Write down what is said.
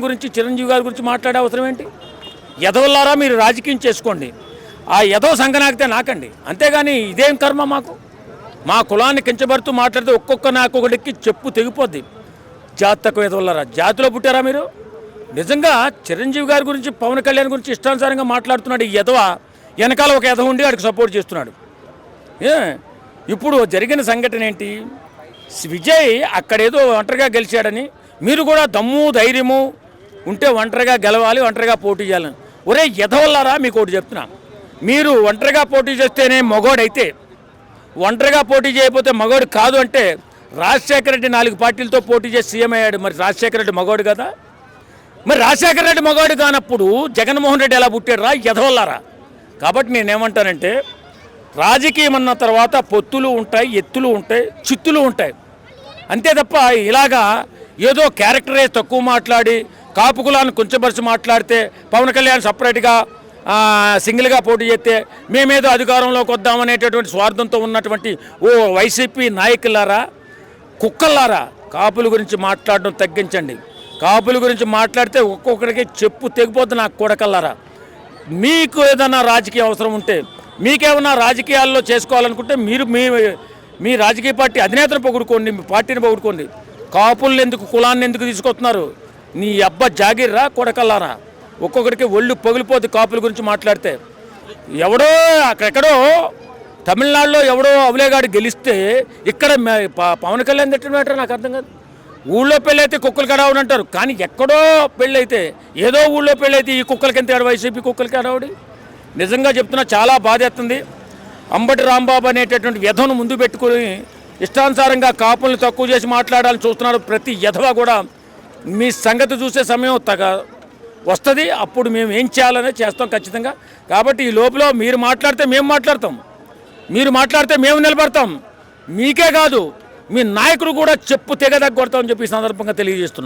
గురించి చిరంజీవి గారి గురించి మాట్లాడే అవసరం ఏంటి? ఎదవల్లారా మీరు రాజకీయం చేసుకోండి, ఆ ఎదవ సంగనాగితే నాకండి, అంతేగాని ఇదేం కర్మ మాకు? మా కులాన్ని కించబడుతూ మాట్లాడితే ఒక్కొక్క నాకొకటికి చెప్పు తెగిపోద్ది. జాతి తక్కువ ఎదవల్లారా, జాతిలో పుట్టారా మీరు? నిజంగా చిరంజీవి గారి గురించి పవన్ కళ్యాణ్ గురించి ఇష్టానుసారంగా మాట్లాడుతున్నాడు. ఈ ఎదవ వెనకాల ఒక ఎదవ ఉండి వాడికి సపోర్ట్ చేస్తున్నాడు. ఇప్పుడు జరిగిన సంఘటన ఏంటి? విజయ్ అక్కడేదో ఒంటరిగా గెలిచాడని, మీరు కూడా దమ్ము ధైర్యము ఉంటే ఒంటరిగా గెలవాలి, ఒంటరిగా పోటీ చేయాలని. ఒరే ఎదవల్లారా, మీకు ఒకటి చెప్తున్నా, మీరు ఒంటరిగా పోటీ చేస్తేనే మగోడైతే, ఒంటరిగా పోటీ చేయకపోతే మగోడు కాదు అంటే రాజశేఖర రెడ్డి 4 పార్టీలతో పోటీ చేసి సీఎం అయ్యాడు. మరి రాజశేఖర రెడ్డి మగోడు కదా? మరి రాజశేఖర రెడ్డి మగోడు కానప్పుడు జగన్మోహన్ రెడ్డి ఎలా పుట్టాడు రా ఎదవల్లారా? కాబట్టి నేనేమంటానంటే, రాజకీయం అన్న తర్వాత పొత్తులు ఉంటాయి, ఎత్తులు ఉంటాయి, చిత్తులు ఉంటాయి, అంతే తప్ప ఇలాగా ఏదో క్యారెక్టరే తక్కువ మాట్లాడి కాపు కులాన్ని కొంచెంపరిచి మాట్లాడితే, పవన్ కళ్యాణ్ సపరేట్గా సింగిల్గా పోటీ చేస్తే మేమేదో అధికారంలోకి వద్దామనేటటువంటి స్వార్థంతో ఉన్నటువంటి ఓ వైసీపీ నాయకులారా, కుక్కల్లారా, కాపుల గురించి మాట్లాడడం తగ్గించండి. కాపుల గురించి మాట్లాడితే ఒక్కొక్కరికి చెప్పు తెగిపోతుంది. నాకు కొడకల్లారా, మీకు ఏదైనా రాజకీయ అవసరం ఉంటే, మీకేమన్నా రాజకీయాల్లో చేసుకోవాలనుకుంటే మీరు మీ రాజకీయ పార్టీ అధినేతను పొగుడుకోండి, మీ పార్టీని పొగుడుకోండి. కాపుల్ని ఎందుకు, కులాన్ని ఎందుకు తీసుకొస్తున్నారు? నీ అబ్బ జాగిర్రా కొడకల్లారా, ఒక్కొక్కడికి ఒళ్ళు పగిలిపోతుంది కాపుల గురించి మాట్లాడితే. ఎవడో అక్కడెక్కడో తమిళనాడులో ఎవడో అవలేగాడు గెలిస్తే ఇక్కడ పవన్ కళ్యాణ్ తిట్టడం నాకు అర్థం కాదు. ఊళ్ళో పెళ్ళైతే కుక్కలు కడావుడు అంటారు, కానీ ఎక్కడో పెళ్ళైతే, ఏదో ఊళ్ళో పెళ్ళైతే ఈ కుక్కలకి ఎంత వైసీపీ కుక్కలకి కడావుడి. నిజంగా చెప్తున్నా, చాలా బాధేస్తుంది. అంబటి రాంబాబు అనేటటువంటి వ్యధను ముందు పెట్టుకుని ఇష్టానుసారంగా కాపుల్ని తక్కువ చేసి మాట్లాడాలని చూస్తున్నారు. ప్రతి యధవ కూడా మీ సంగతి చూసే సమయం వస్తుంది, అప్పుడు మేము ఏం చేయాలనే చేస్తాం ఖచ్చితంగా. కాబట్టి ఈ లోపల మీరు మాట్లాడితే మేము మాట్లాడతాం, మీరు మాట్లాడితే మేము నిలబడతాం. మీకే కాదు, మీ నాయకుడు కూడా చెప్పు తెగదగ్గొడతామని చెప్పి ఈ సందర్భంగా తెలియజేస్తున్నాం.